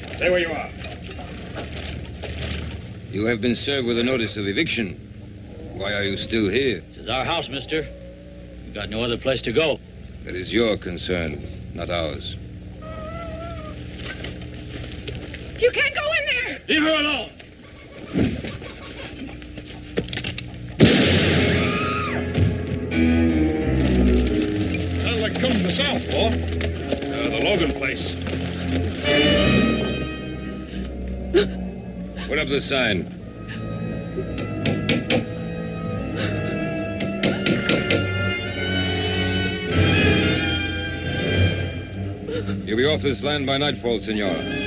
Hey, stay where you are. You have been served with a notice of eviction. Why are you still here? This is our house, mister. We've got no other place to go. That is your concern, not ours. You can't go in there! Leave her alone! Sounds like coming from the south, Paul. The Logan place. Put up the sign. You'll be off this land by nightfall, Senora.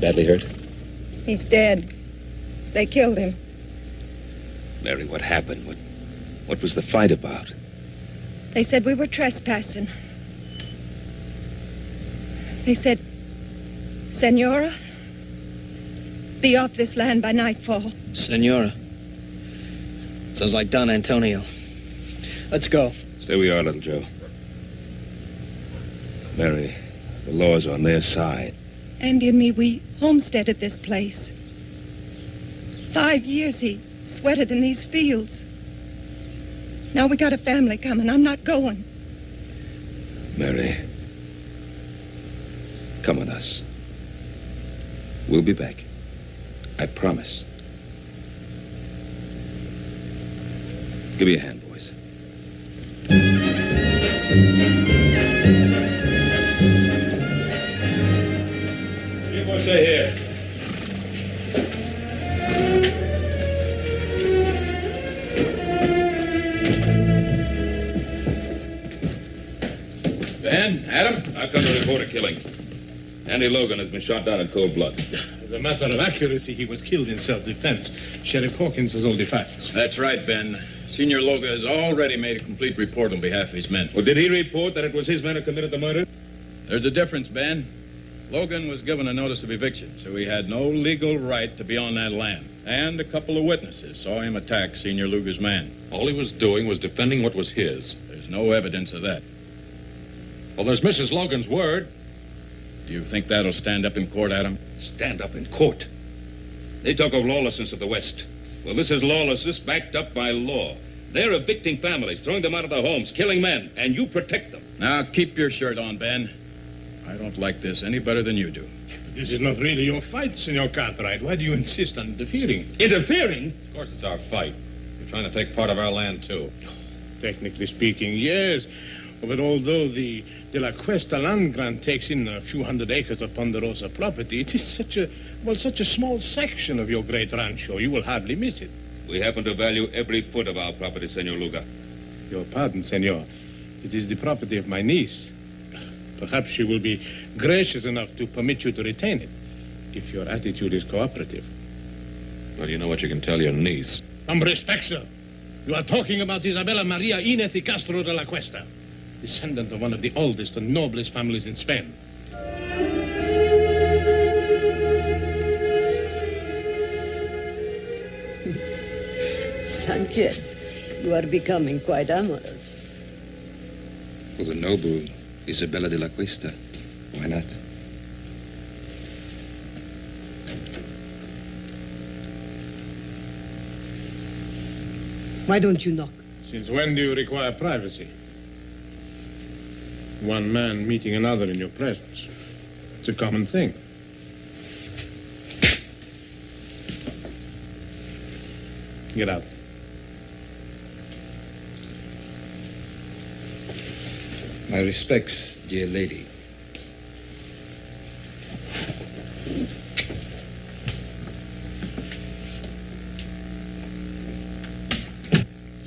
Badly hurt? He's dead. They killed him. Mary, what happened? What was the fight about? They said we were trespassing. They said, Senora, be off this land by nightfall. Senora. Sounds like Don Antonio. Let's go. Stay where you are, little Joe. Mary, the law's on their side. Andy and me, we homesteaded this place. 5 years he sweated in these fields. Now we got a family coming. I'm not going. Mary, come with us. We'll be back. I promise. Give me a hand, boys. Stay here. Ben, Adam, I've come to report a killing. Andy Logan has been shot down in cold blood. As a matter of accuracy, he was killed in self-defense. Sheriff Hawkins has all the facts. That's right, Ben. Senior Logan has already made a complete report on behalf of his men. Well, did he report that it was his men who committed the murder? There's a difference, Ben. Logan was given a notice of eviction, so he had no legal right to be on that land. And a couple of witnesses saw him attack Senior Luger's man. All he was doing was defending what was his. There's no evidence of that. Well, there's Mrs. Logan's word. Do you think that'll stand up in court, Adam? Stand up in court? They talk of lawlessness of the West. Well, this is lawlessness backed up by law. They're evicting families, throwing them out of their homes, killing men, and you protect them. Now, keep your shirt on, Ben. I don't like this any better than you do. This is not really your fight, Senor Cartwright. Why do you insist on interfering? Interfering? Of course it's our fight. You're trying to take part of our land, too. Technically speaking, yes. But although the De La Cuesta land grant takes in a few hundred acres of Ponderosa property, it is such a small section of your great rancho, you will hardly miss it. We happen to value every foot of our property, Senor Luga. Your pardon, senor. It is the property of my niece. Perhaps she will be gracious enough to permit you to retain it, if your attitude is cooperative. Well, you know what you can tell your niece. Some respect, sir. You are talking about Isabella Marie Inez y Castro de la Cuesta, descendant of one of the oldest and noblest families in Spain. Sanchez, you are becoming quite amorous. For the noble Isabella de la Cuesta, why not? Why don't you knock? Since when do you require privacy? One man meeting another in your presence. It's a common thing. Get out. My respects, dear lady.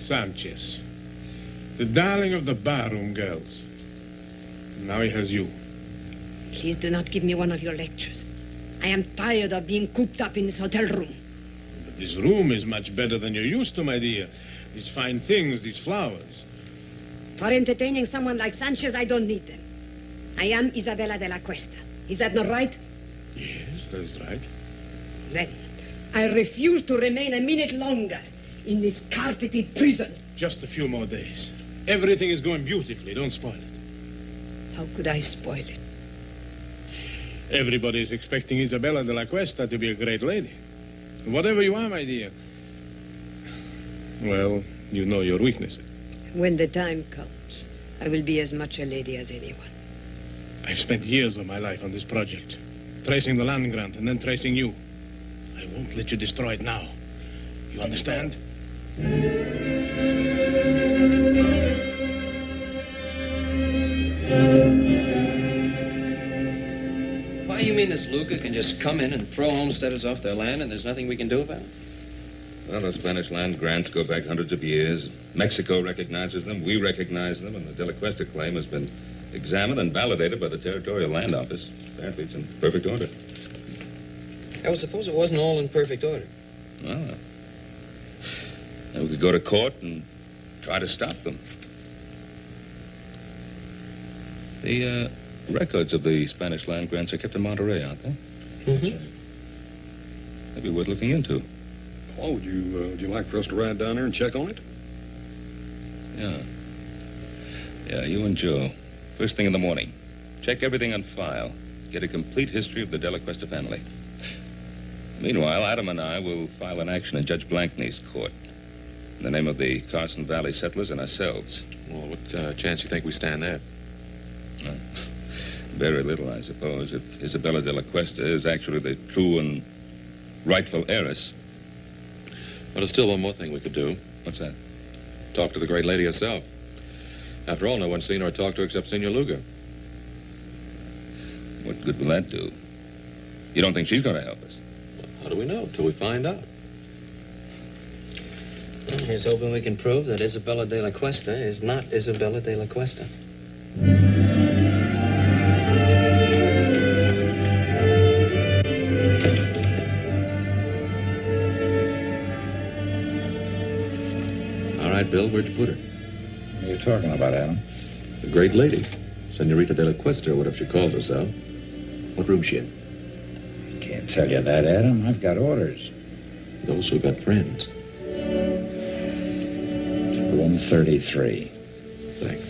Sanchez, the darling of the barroom girls. Now he has you. Please do not give me one of your lectures. I am tired of being cooped up in this hotel room. But this room is much better than you're used to, my dear. These fine things, these flowers. For entertaining someone like Sanchez, I don't need them. I am Isabella de la Cuesta. Is that not right? Yes, that's right. Then, I refuse to remain a minute longer in this carpeted prison. Just a few more days. Everything is going beautifully. Don't spoil it. How could I spoil it? Everybody is expecting Isabella de la Cuesta to be a great lady. Whatever you are, my dear. Well, you know your weaknesses. When the time comes, I will be as much a lady as anyone. I've spent years of my life on this project, tracing the land grant and then tracing you. I won't let you destroy it now. You understand? Why, you mean this Luca can just come in and throw homesteaders off their land and there's nothing we can do about it? Well, the Spanish land grants go back hundreds of years. Mexico recognizes them, we recognize them, and the De La Cuesta claim has been examined and validated by the Territorial Land Office. Apparently, it's in perfect order. I would suppose it wasn't all in perfect order. Well, then we could go to court and try to stop them. The records of the Spanish land grants are kept in Monterey, aren't they? Mm-hmm. That'd be worth looking into. Oh, would you like for us to ride down there and check on it? Yeah, you and Joe. First thing in the morning. Check everything on file. Get a complete history of the De La Cuesta family. Meanwhile, Adam and I will file an action in Judge Blankney's court in the name of the Carson Valley settlers and ourselves. Well, what chance do you think we stand there? Very little, I suppose, if Isabella de la Cuesta is actually the true and rightful heiress. But there's still one more thing we could do. What's that? Talk to the great lady herself. After all, no one's seen her or talked to her except Senor Luga. What good will that do? You don't think she's going to help us? Well, how do we know till we find out? Well, here's hoping we can prove that Isabella de la Cuesta is not Isabella de la Cuesta. All right, Bill, where'd you put her? What are you talking about, Adam? The great lady. Senorita de la Cuesta, or whatever she calls herself. What room's she in? Can't tell you that, Adam. I've got orders. You also got friends. Room 33. Thanks.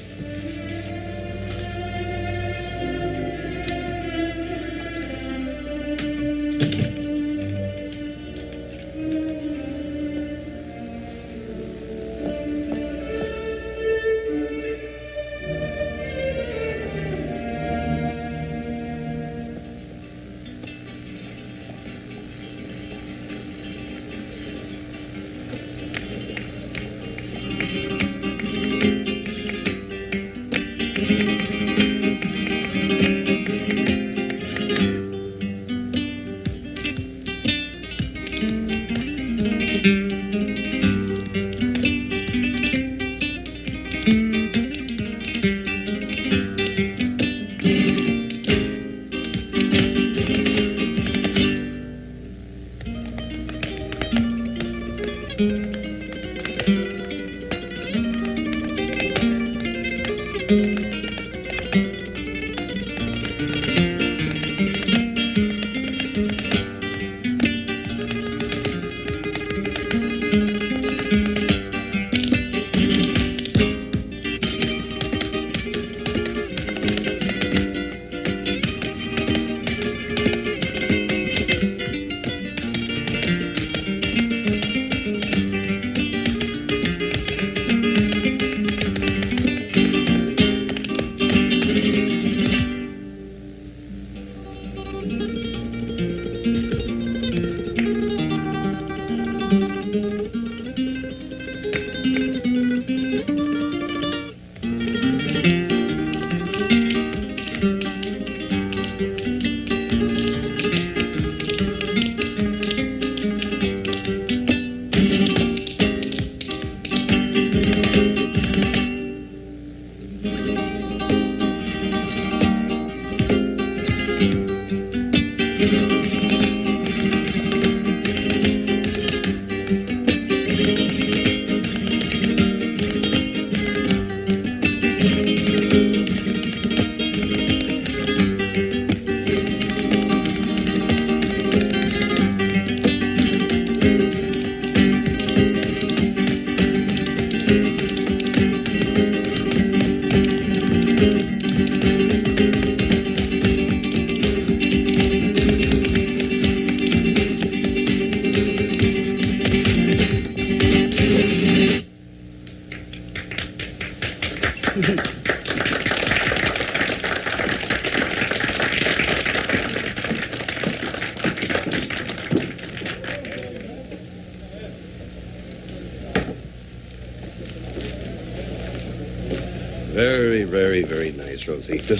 Very, very, very nice, Rosita.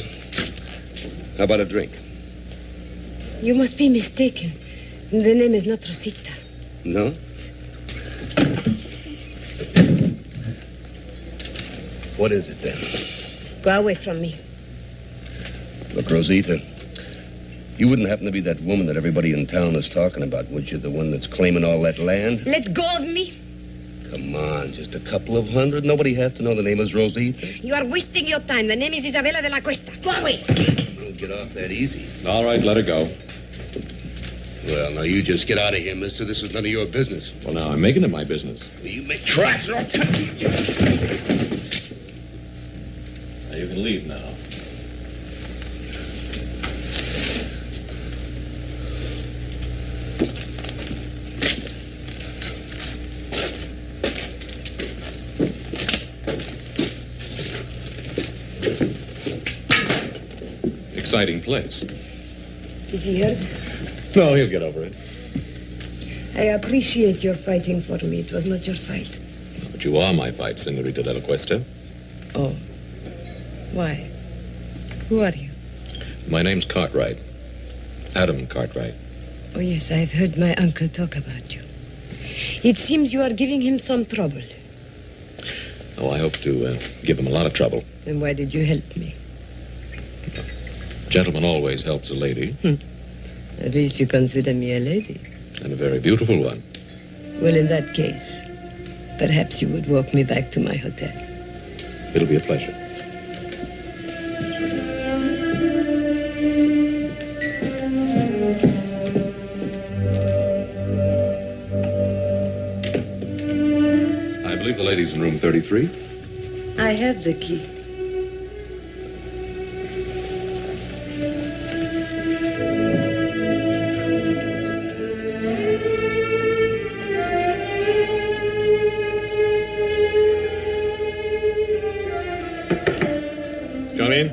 How about a drink? You must be mistaken. The name is not Rosita. No? What is it, then? Go away from me. Look, Rosita, you wouldn't happen to be that woman that everybody in town is talking about, would you? The one that's claiming all that land? Let go of me. Come on, just a couple of hundred. Nobody has to know the name is Rosita. You are wasting your time. The name is Isabella de la Cuesta. Go away. Don't get off that easy. All right, let her go. Well, now you just get out of here, mister. This is none of your business. Well, now, I'm making it my business. You make tracks. Now, you can leave now. Exciting place. Is he hurt? No, he'll get over it. I appreciate your fighting for me. It was not your fight. But you are my fight, Senorita de la Cuesta. Oh. Why? Who are you? My name's Cartwright. Adam Cartwright. Oh, yes, I've heard my uncle talk about you. It seems you are giving him some trouble. Oh, I hope to give him a lot of trouble. Then why did you help me? Gentleman always helps a lady. At least you consider me a lady. And a very beautiful one. Well, in that case, perhaps you would walk me back to my hotel. It'll be a pleasure. I believe the lady's in room 33. I have the key. Come in.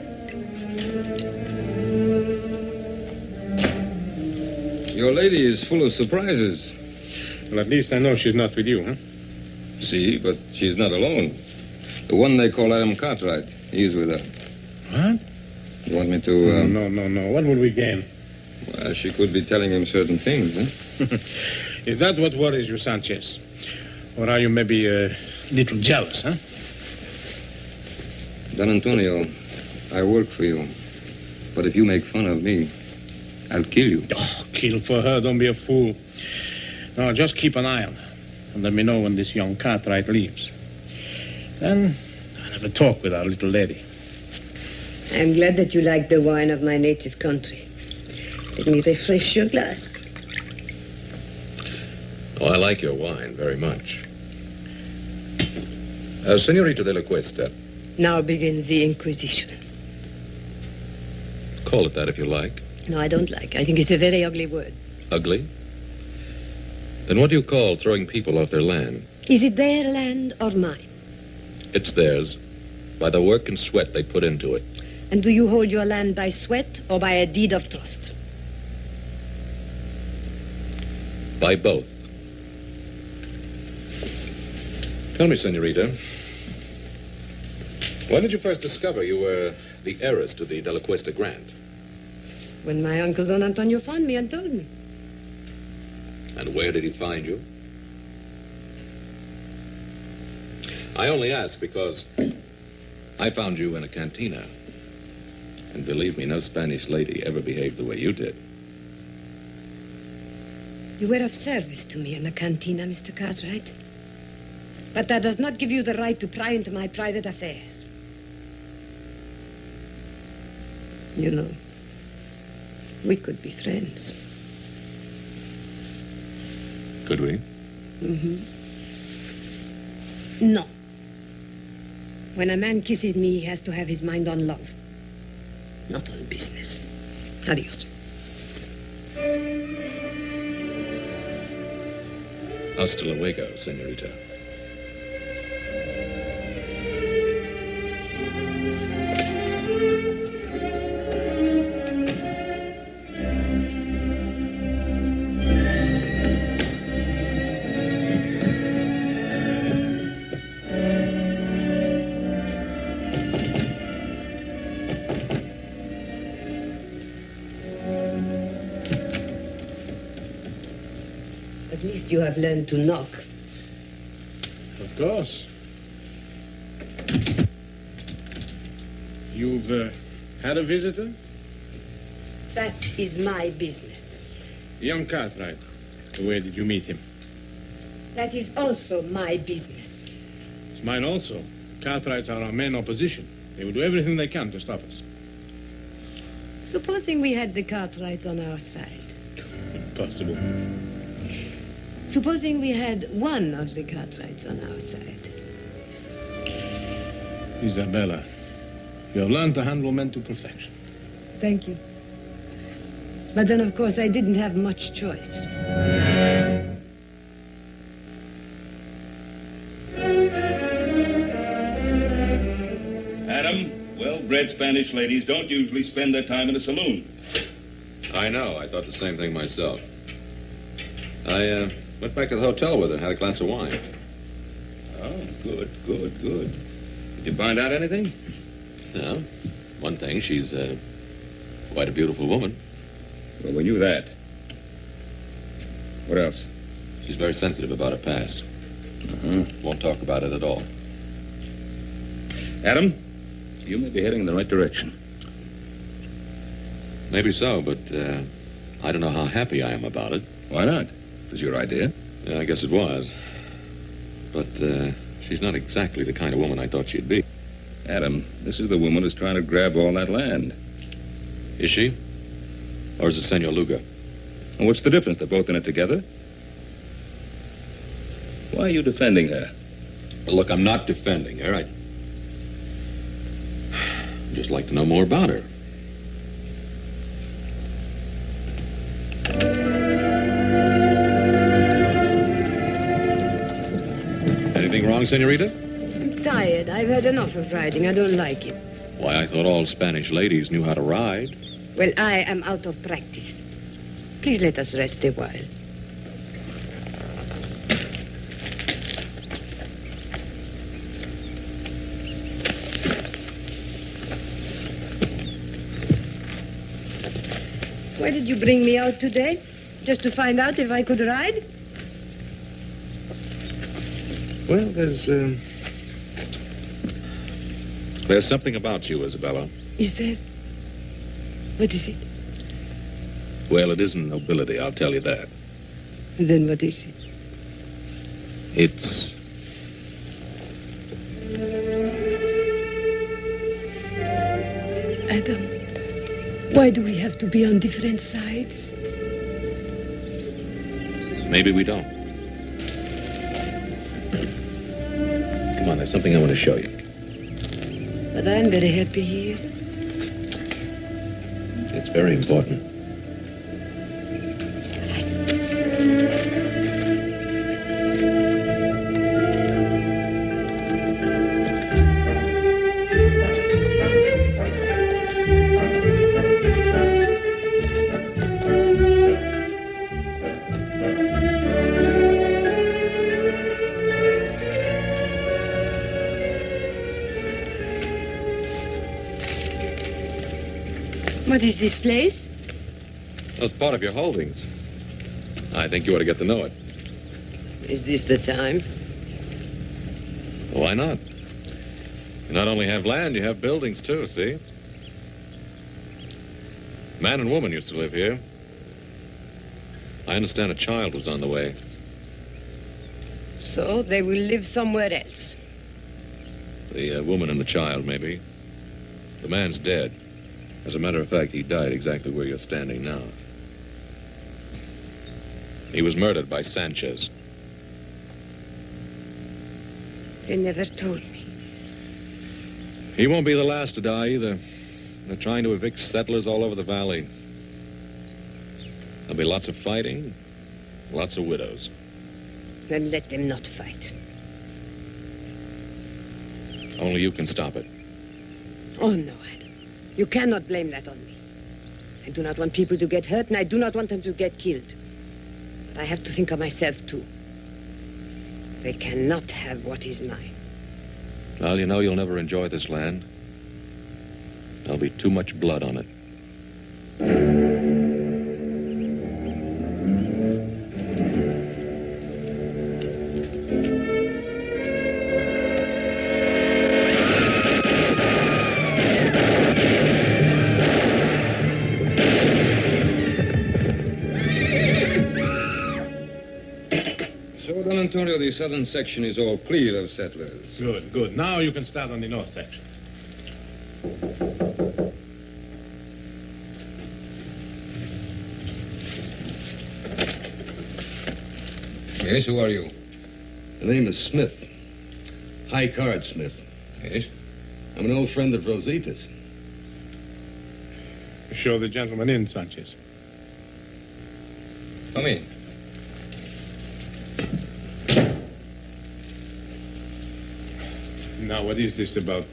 Your lady is full of surprises. Well, at least I know she's not with you, huh? See, but she's not alone. The one they call Adam Cartwright, he's with her. What? You want me to... No. What will we gain? Well, she could be telling him certain things, huh? Is that what worries you, Sanchez? Or are you maybe a little jealous, huh? Don Antonio, I work for you. But if you make fun of me, I'll kill you. Oh, kill for her. Don't be a fool. No, just keep an eye on her. And let me know when this young Cartwright leaves. Then I'll have a talk with our little lady. I'm glad that you like the wine of my native country. Let me refresh your glass. Oh, I like your wine very much. Senorita de la Cuesta. Now begins the Inquisition. Call it that if you like. No, I don't like. I think it's a very ugly word. Ugly? Then what do you call throwing people off their land? Is it their land or mine? It's theirs, by the work and sweat they put into it. And do you hold your land by sweat or by a deed of trust? By both. Tell me, Senorita, when did you first discover you were the heiress to the De La Cuesta grant? When my uncle Don Antonio found me and told me. And where did he find you? I only ask because I found you in a cantina. And believe me, no Spanish lady ever behaved the way you did. You were of service to me in the cantina, Mr. Cartwright. But that does not give you the right to pry into my private affairs. You know, we could be friends. Could we? Mm-hmm. No. When a man kisses me, he has to have his mind on love, not on business. Adios. Hasta luego, senorita. least you have learned to knock. Of course. You've had a visitor? That is my business. Young Cartwright. Where did you meet him? That is also my business. It's mine also. Cartwrights are our main opposition. They will do everything they can to stop us. Supposing we had the Cartwrights on our side. Impossible. Supposing we had one of the Cartwrights on our side. Isabella, you have learned to handle men to perfection. Thank you. But then, of course, I didn't have much choice. Adam, well-bred Spanish ladies don't usually spend their time in a saloon. I know. I thought the same thing myself. I went back to the hotel with her and had a glass of wine. Oh, good. Did you find out anything? Yeah. One thing, she's quite a beautiful woman. Well, we knew that. What else? She's very sensitive about her past. Won't talk about it at all. Adam, you may be heading in the right direction. Maybe so, but I don't know how happy I am about it. Why not? It was your idea. Yeah, I guess it was. But she's not exactly the kind of woman I thought she'd be. Adam, this is the woman who's trying to grab all that land. Is she? Or is it Senor Luga? And what's the difference? They're both in it together. Why are you defending her? Well, look, I'm not defending her. I'd just like to know more about her. Anything wrong, Senorita? I'm tired. I've had enough of riding. I don't like it. Why, I thought all Spanish ladies knew how to ride. Well, I am out of practice. Please let us rest a while. Why did you bring me out today? Just to find out if I could ride? Well, there's something about you, Isabella. Is there? What is it? Well, it isn't nobility, I'll tell you that. Then what is it? It's... Adam, why do we have to be on different sides? Maybe we don't. Come on, there's something I want to show you. But I'm very happy here. It's very important. What is this place? That's part of your holdings. I think you ought to get to know it. Is this the time? Why not? You not only have land, you have buildings, too, see? Man and woman used to live here. I understand a child was on the way. So they will live somewhere else. The woman and the child, maybe. The man's dead. As a matter of fact, he died exactly where you're standing now. He was murdered by Sanchez. They never told me. He won't be the last to die, either. They're trying to evict settlers all over the valley. There'll be lots of fighting, lots of widows. Then let them not fight. Only you can stop it. Oh, no, Adam. You cannot blame that on me. I do not want people to get hurt, and I do not want them to get killed. But I have to think of myself, too. They cannot have what is mine. Well, you know you'll never enjoy this land. There'll be too much blood on it. southern section is all clear of settlers. Good, good. Now you can start on the north section. Yes, who are you? The name is Smith. High Card Smith. Yes? I'm an old friend of Rosita's. Show the gentleman in, Sanchez. Come in. Now, what is this about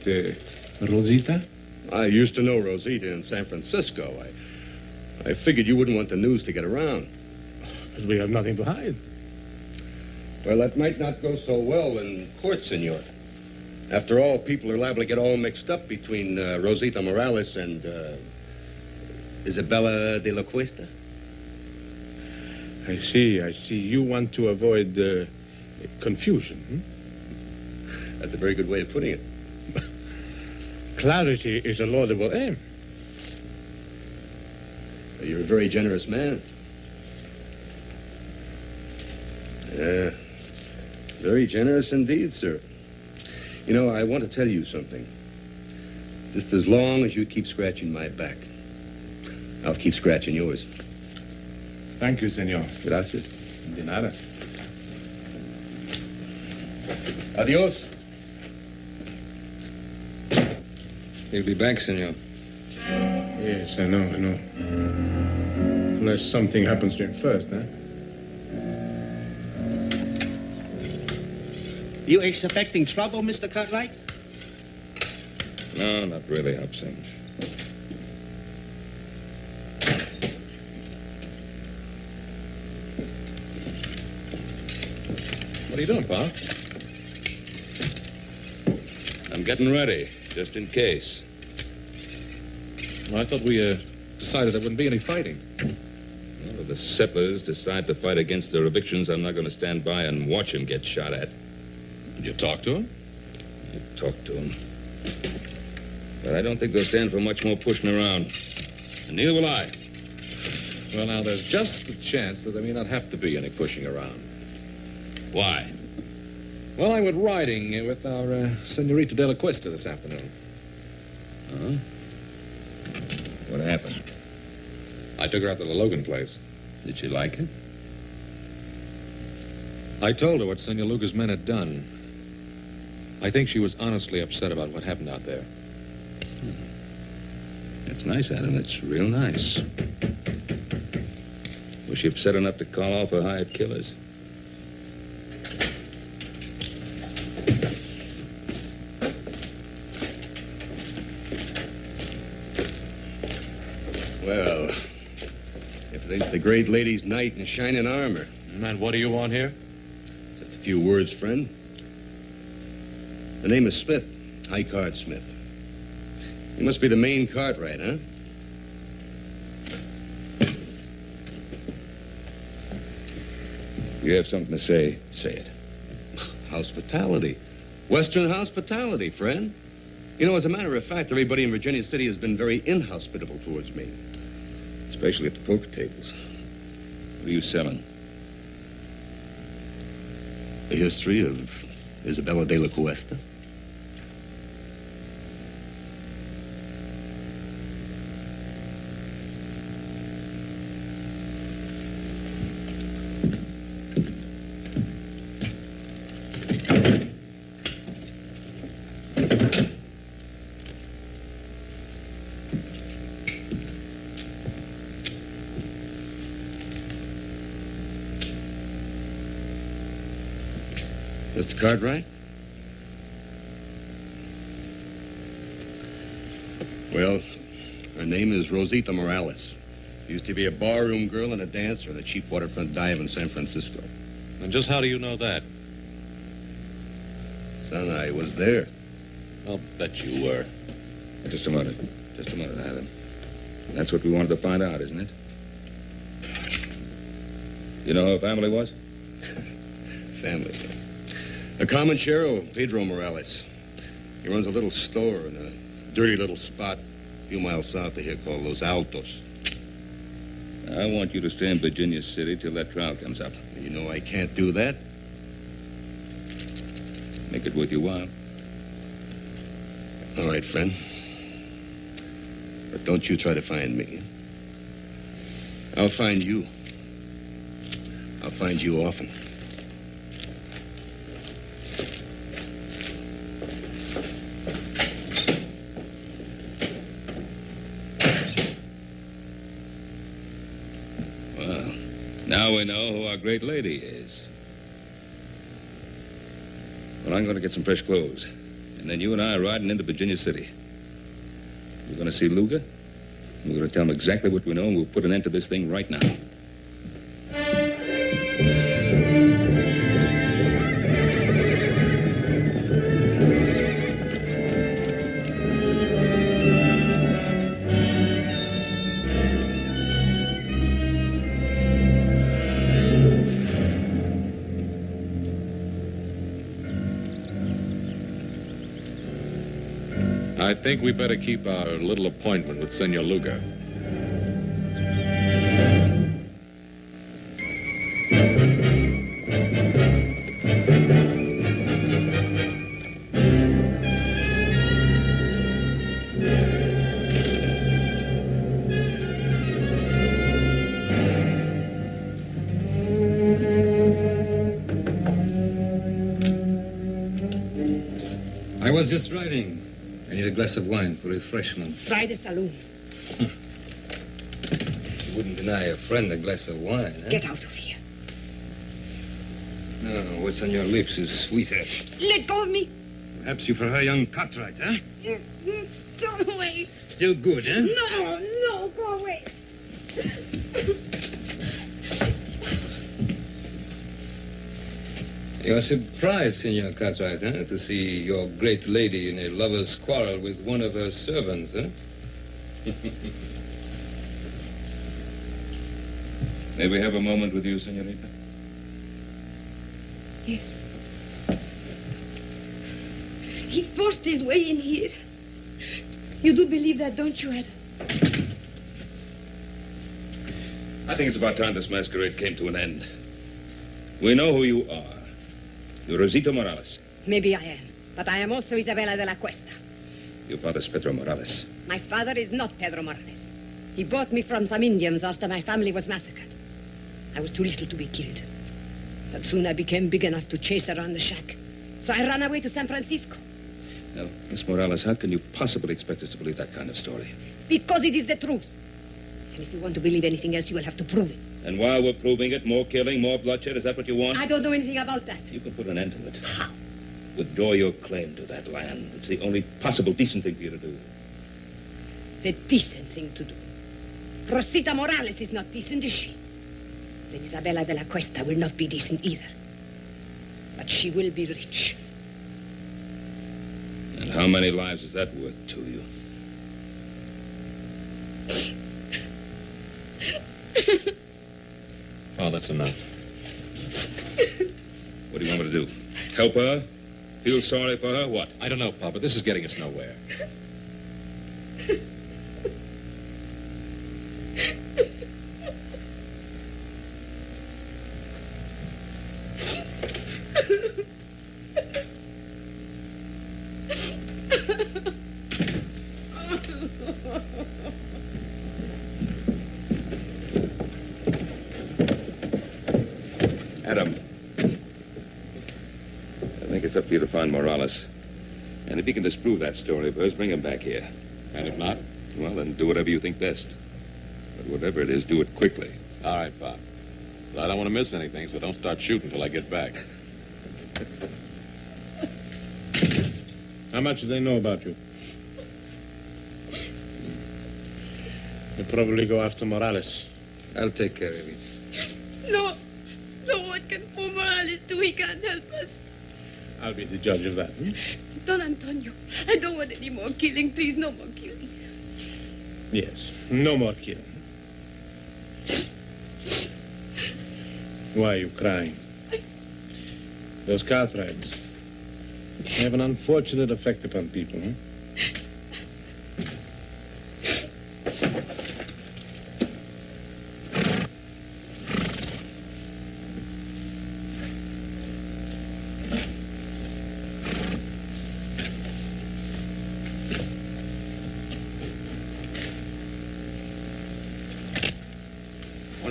Rosita? I used to know Rosita in San Francisco. I figured you wouldn't want the news to get around. But we have nothing to hide. Well, that might not go so well in court, senor. After all, people are liable to get all mixed up between Rosita Morales and Isabella de la Cuesta. I see, I see. You want to avoid confusion, hmm? That's a very good way of putting it. Clarity is a laudable aim. You're a very generous man. Very generous indeed, sir. You know, I want to tell you something. Just as long as you keep scratching my back, I'll keep scratching yours. Thank you, senor. Gracias. De nada. Adios. He'll be back, senor. Yes, I know, I know. Unless something happens to him first, huh? You expecting trouble, Mr. Cartwright? No, not really, Hobson. What are you doing, Pa? I'm getting ready, just in case. Well, I thought we decided there wouldn't be any fighting. Well, if the settlers decide to fight against their evictions, I'm not going to stand by and watch him get shot at. Did you talk to him? I talked to him. But I don't think they'll stand for much more pushing around. And neither will I. Well, now, there's just a chance that there may not have to be any pushing around. Why? Well, I went riding with our Senorita de la Cuesta this afternoon. Huh? What happened? I took her out to the Logan place. Did she like it? I told her what Senor Luga's men had done. I think she was honestly upset about what happened out there. That's nice, Adam. That's real nice. Was she upset enough to call off her hired killers? Well, if it ain't the great lady's knight in shining armor. And what do you want here? Just a few words, friend. The name is Smith, High Card Smith. You must be the main Cartwright, huh? You have something to say, say it. Hospitality. Western hospitality, friend. You know, as a matter of fact, everybody in Virginia City has been very inhospitable towards me. Especially at the poker tables. What are you selling? The history of Isabella de la Cuesta. Mr. Cartwright? Well, her name is Rosita Morales. Used to be a barroom girl and a dancer in a cheap waterfront dive in San Francisco. And just how do you know that? Son, I was there. I'll bet you were. Just a minute. Just a minute, Adam. That's what we wanted to find out, isn't it? You know who her family was? Family. A comanchero, Pedro Morales. He runs a little store in a dirty little spot a few miles south of here called Los Altos. I want you to stay in Virginia City till that trial comes up. You know I can't do that. make it worth your while. All right, friend. But don't you try to find me. I'll find you. I'll find you often. Well, now we know who our great lady is. Well, I'm going to get some fresh clothes. And then you and I are riding into Virginia City. We're going to see Luga. We're going to tell him exactly what we know, and we'll put an end to this thing right now. I think we better keep our little appointment with Senor Luga. I was just riding. I need a glass of wine for refreshment. Try the saloon. You wouldn't deny a friend a glass of wine, eh? Get out of here. No, what's on your lips is sweeter. Let go of me. Perhaps you prefer young Cartwright, huh? Go away. Still good, huh? No, go away. You're surprised, Senor Cartwright, huh? To see your great lady in a lover's quarrel with one of her servants, huh? May we have a moment with you, senorita? Yes. He forced his way in here. You do believe that, don't you, Adam? I think it's about time this masquerade came to an end. We know who you are. You're Rosita Morales. Maybe I am, but I am also Isabella de la Cuesta. Your father's Pedro Morales. My father is not Pedro Morales. He bought me from some Indians after my family was massacred. I was too little to be killed. But soon I became big enough to chase around the shack. So I ran away to San Francisco. Now, Miss Morales, how can you possibly expect us to believe that kind of story? Because it is the truth. And if you want to believe anything else, you will have to prove it. And while we're proving it, more killing, more bloodshed, is that what you want? I don't know anything about that. You can put an end to it. How? Withdraw your claim to that land. It's the only possible decent thing for you to do. The decent thing to do. Rosita Morales is not decent, is she? Then Isabella de la Cuesta will not be decent either. But she will be rich. And how many lives is that worth to you? Oh, that's enough. What do you want me to do? Help her? Feel sorry for her? What? I don't know, Papa. This is getting us nowhere. Adam. I think it's up to you to find Morales. And if you can disprove that story of hers, bring him back here. And if not? Well, then do whatever you think best. But whatever it is, do it quickly. All right, Pop. But I don't want to miss anything, so don't start shooting till I get back. How much do they know about you? You'll probably go after Morales. I'll take care of it. No, what can poor Morales do? He can't help us. I'll be the judge of that. Don Antonio, I don't want any more killing. Please, no more killing. Yes, no more killing. Why are you crying? Those Cartwrights have an unfortunate effect upon people, huh?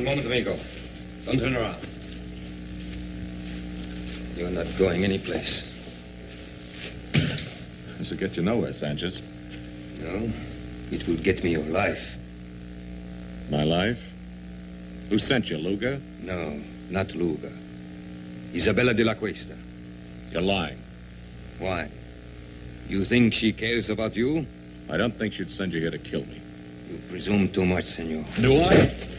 One moment, amigo. Don't turn around. You're not going anyplace. This will get you nowhere, Sanchez. No, it will get me your life. My life? Who sent you, Luga? No, not Luga. Isabella de la Cuesta. You're lying. Why? You think she cares about you? I don't think she'd send you here to kill me. You presume too much, senor. Do I?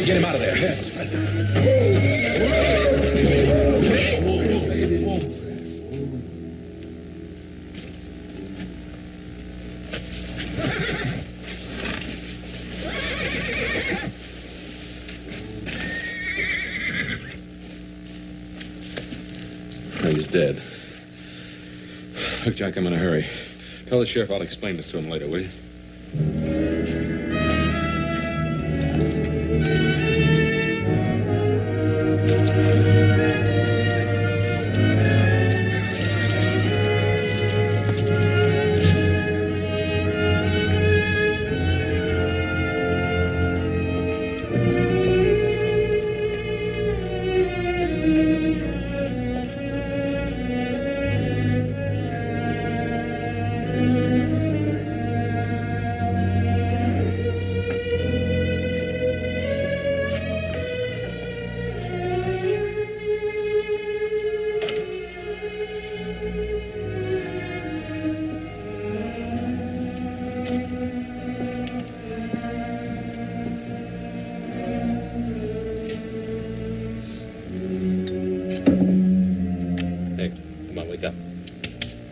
Get him out of there. He's dead. Look, Jack, I'm in a hurry. Tell the sheriff I'll explain this to him later, will you?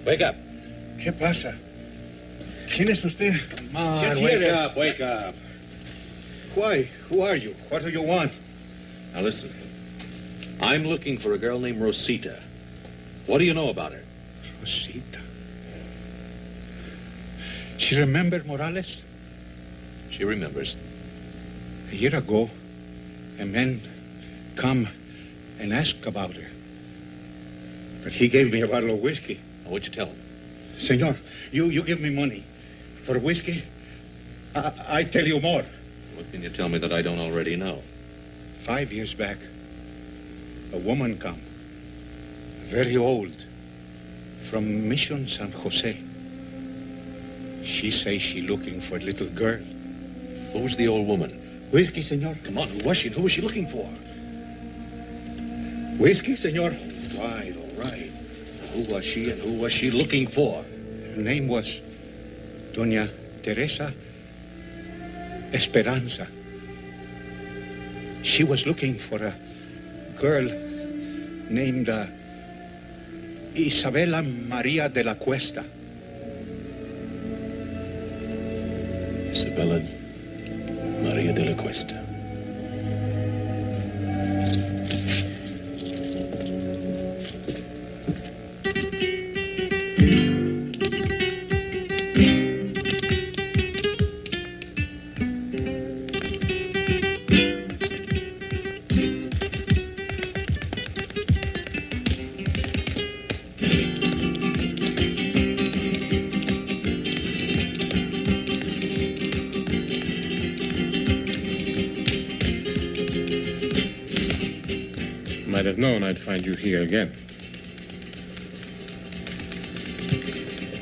Wake up. ¿Qué pasa? ¿Quién es usted? Come on, wake up, wake up. Why? Who are you? What do you want? Now listen. I'm looking for a girl named Rosita. What do you know about her? Rosita. She remember Morales? She remembers. A year ago, a man come and ask about her. But he gave me a bottle of whiskey. What'd you tell him? Senor, you give me money for whiskey. I tell you more. What can you tell me that I don't already know? 5 years back, a woman come, very old, from Mission San Jose. She say she looking for a little girl. Who was the old woman? Whiskey, senor. Come on, who was she? Who was she looking for? Whiskey, senor. All right. Who was she and who was she looking for? Her name was Doña Teresa Esperanza. She was looking for a girl named Isabella Marie de la Cuesta. Isabella Marie de la Cuesta. Might have known I'd find you here again.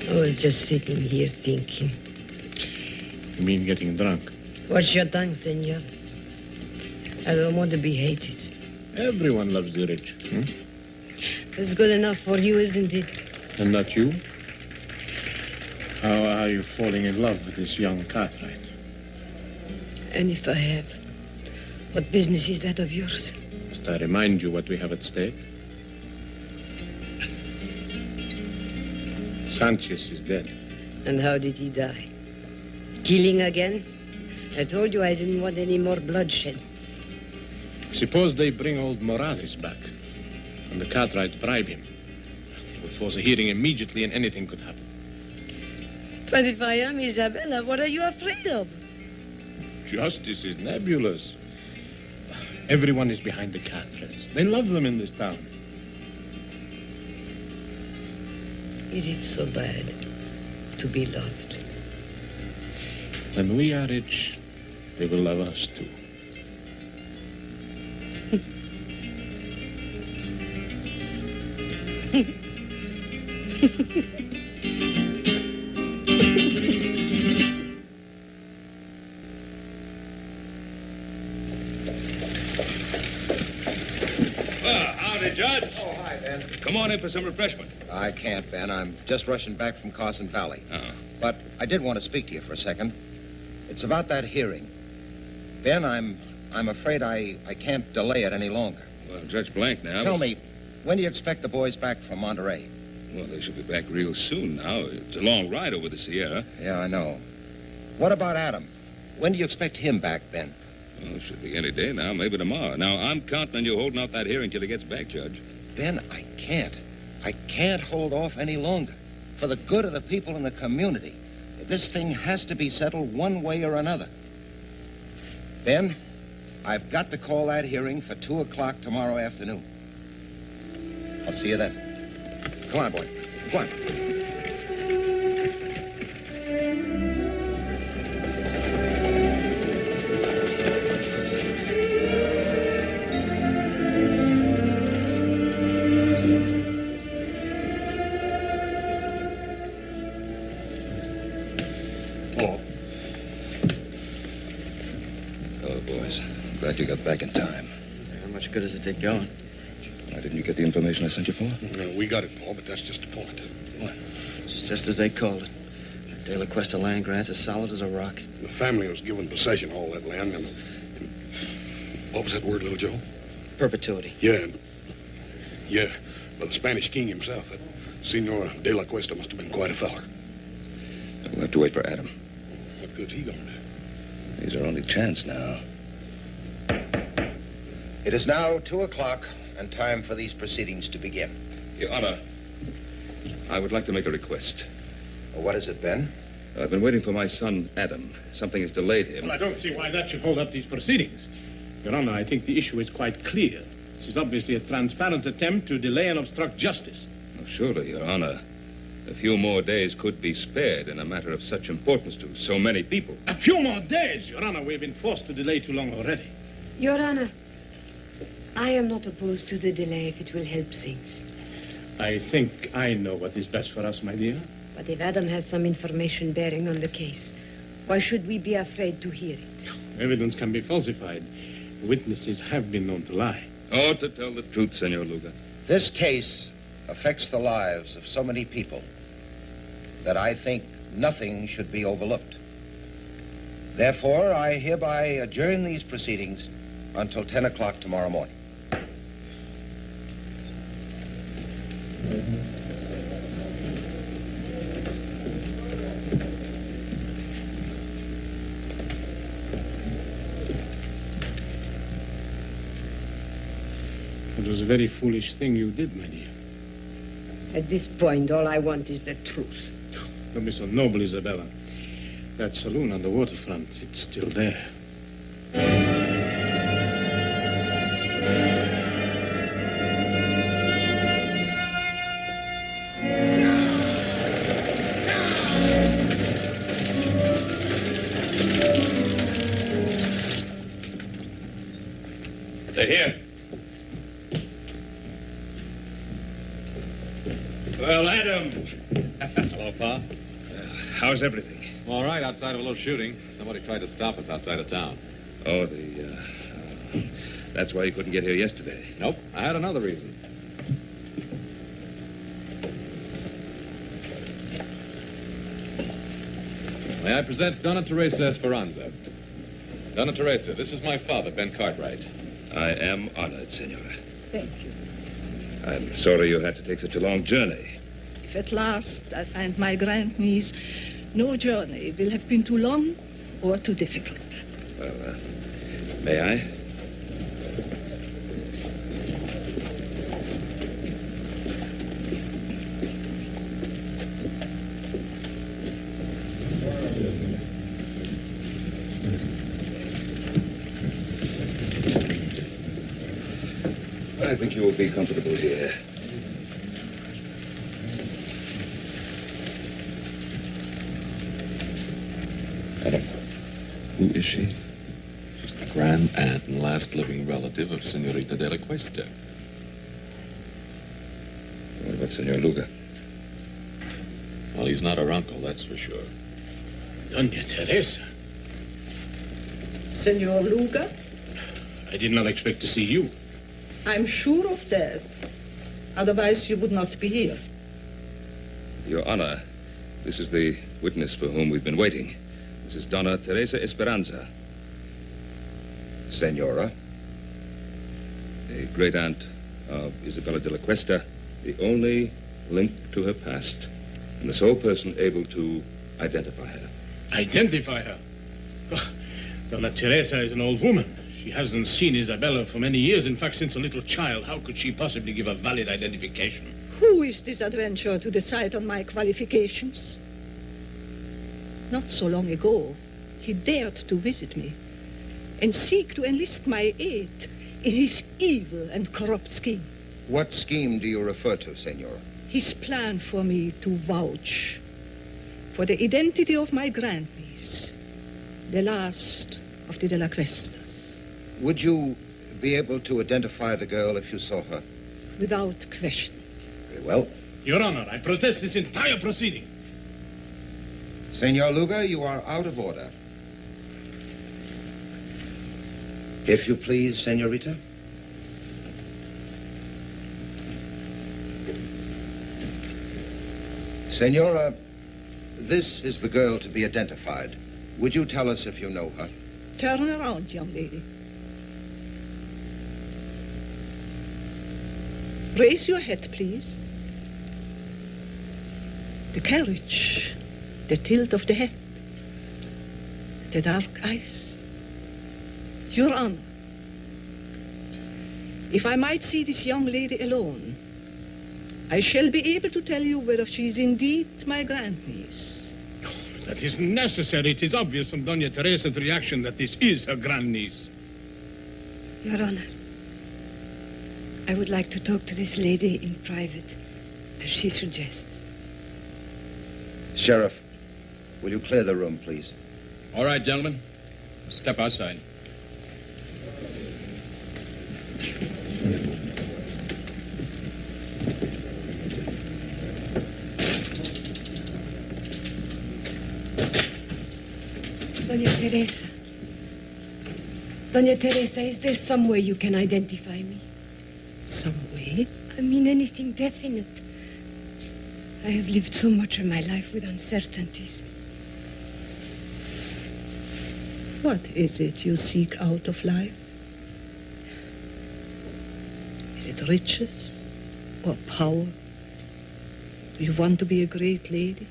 I was just sitting here thinking. You mean getting drunk? What's your tongue, senor? I don't want to be hated. Everyone loves the rich. That's good enough for you, isn't it? And not you? How are you falling in love with this young Cartwright? And if I have, what business is that of yours? Must I remind you what we have at stake? Sanchez is dead. And how did he die? Killing again? I told you I didn't want any more bloodshed. Suppose they bring old Morales back, and the Cartwrights bribe him. We'll force a hearing immediately, and anything could happen. But if I am Isabella, what are you afraid of? Justice is nebulous. Everyone is behind the Cartwrights. They love them in this town. Is it so bad to be loved? When we are rich, they will love us too. Howdy, Judge. Oh, hi, Ben. Come on in for some refreshment. I can't, Ben. I'm just rushing back from Carson Valley. Oh. But I did want to speak to you for a second. It's about that hearing. Ben, I'm afraid I can't delay it any longer. Well, Judge Blank now... Tell me, when do you expect the boys back from Monterey? Well, they should be back real soon now. It's a long ride over the Sierra. Yeah, I know. What about Adam? When do you expect him back, Ben? Well, it should be any day now, maybe tomorrow. Now, I'm counting on you holding off that hearing till he gets back, Judge. Ben, I can't. I can't hold off any longer. For the good of the people in the community, this thing has to be settled one way or another. Ben, I've got to call that hearing for 2 o'clock tomorrow afternoon. I'll see you then. Come on, boy. Come on. Glad you got back in time. How much good does it take going? Why didn't you get the information I sent you for? No, we got it, Paul, but that's just the point. What? It's just as they called it. The De La Cuesta land grant's as solid as a rock. The family was given possession of all that land, and what was that word, little Joe? Perpetuity. Yeah, by the Spanish king himself. That Senor De La Cuesta must have been quite a feller. We'll have to wait for Adam. What good's he gonna do? He's our only chance now. It is now 2 o'clock and time for these proceedings to begin. Your Honor, I would like to make a request. Well, what is it, Ben? I've been waiting for my son, Adam. Something has delayed him. Well, I don't see why that should hold up these proceedings. Your Honor, I think the issue is quite clear. This is obviously a transparent attempt to delay and obstruct justice. Well, surely, Your Honor. A few more days could be spared in a matter of such importance to so many people. A few more days, Your Honor. We've been forced to delay too long already. Your Honor, I am not opposed to the delay if it will help things. I think I know what is best for us, my dear. But if Adam has some information bearing on the case, why should we be afraid to hear it? Evidence can be falsified. Witnesses have been known to lie. Oh, to tell the truth, Senor Luga. This case affects the lives of so many people that I think nothing should be overlooked. Therefore, I hereby adjourn these proceedings until 10 o'clock tomorrow morning. It was a very foolish thing you did, my dear. At this point, all I want is the truth. Don't be so noble, Isabella. That saloon on the waterfront, it's still there. They're here. Well, Adam. Hello, Pa. How's everything? All right, outside of a little shooting. Somebody tried to stop us outside of town. Oh, That's why you couldn't get here yesterday. Nope, I had another reason. May I present Donna Teresa Esperanza? Donna Teresa, this is my father, Ben Cartwright. I am honored, Senora. Thank you. I'm sorry you had to take such a long journey. If at last I find my grandniece, no journey will have been too long or too difficult. Well, may I? I think you will be comfortable here. Adam, who is she? She's the grand aunt and last living relative of Senorita de la Cuesta. What about Senor Luga? Well, he's not her uncle, that's for sure. Doña Teresa. Senor Luga? I did not expect to see you. I'm sure of that. Otherwise, you would not be here. Your Honor, this is the witness for whom we've been waiting. This is Donna Teresa Esperanza. Senora? The great-aunt of Isabella de la Cuesta, the only link to her past, and the sole person able to identify her. Identify her? Oh, Donna Teresa is an old woman. She hasn't seen Isabella for many years. In fact, since a little child. How could she possibly give a valid identification? Who is this adventurer to decide on my qualifications? Not so long ago, he dared to visit me and seek to enlist my aid in his evil and corrupt scheme. What scheme do you refer to, Senora? His plan for me to vouch for the identity of my grandniece, the last of the De La Cuestas. Would you be able to identify the girl if you saw her? Without question. Very well. Your Honor, I protest this entire proceeding. Senor Luga, you are out of order. If you please, Senorita. Senora, this is the girl to be identified. Would you tell us if you know her? Turn around, young lady. Raise your head, please. The carriage, the tilt of the head, the dark eyes. Your Honor, if I might see this young lady alone, I shall be able to tell you whether she is indeed my grandniece. That isn't necessary. It is obvious from Doña Teresa's reaction that this is her grandniece. Your Honor, I would like to talk to this lady in private, as she suggests. Sheriff, will you clear the room, please? All right, gentlemen. Step outside. Doña Teresa. Doña Teresa, is there some way you can identify me? Some way? I mean anything definite. I have lived so much of my life with uncertainties. What is it you seek out of life? Is it riches or power? Do you want to be a great lady?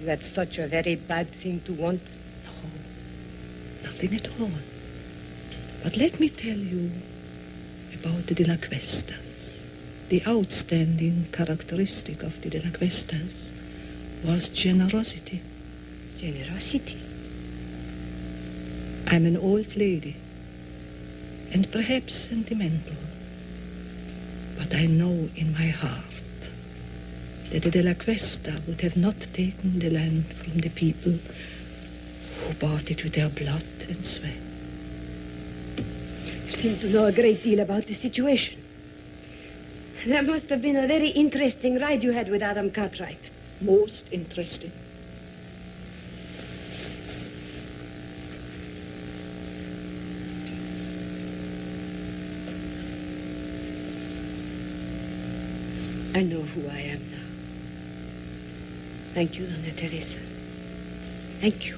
That's such a very bad thing to want. No, nothing at all. But let me tell you about the De La Cuestas. The outstanding characteristic of the De La Cuestas was generosity. Generosity? I'm an old lady, and perhaps sentimental. But I know in my heart that the De La Cuesta would have not taken the land from the people who bought it with their blood and sweat. You seem to know a great deal about the situation. That must have been a very interesting ride you had with Adam Cartwright. Most interesting. I know who I am now. Thank you, Donna Teresa. Thank you.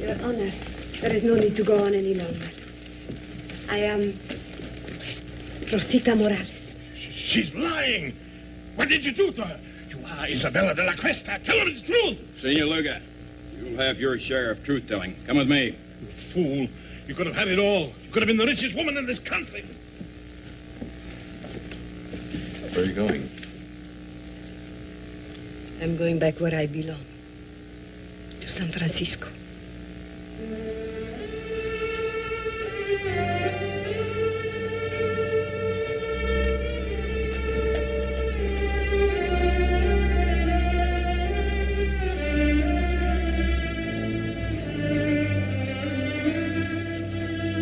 Your Honor, there is no need to go on any longer. I am Rosita Morales. She's lying. What did you do to her? You are Isabella de la Cuesta. Tell her the truth. Senor Luga, you'll have your share of truth-telling. Come with me. You fool. You could have had it all. You could have been the richest woman in this country. Where are you going? I'm going back where I belong. To San Francisco.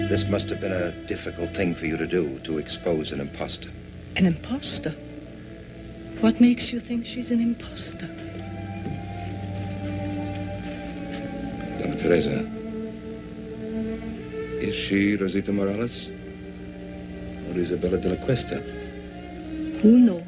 This must have been a difficult thing for you to do, to expose an imposter. An imposter? What makes you think she's an imposter? Donna Teresa, is she Rosita Morales or Isabella de la Cuesta? Who knows?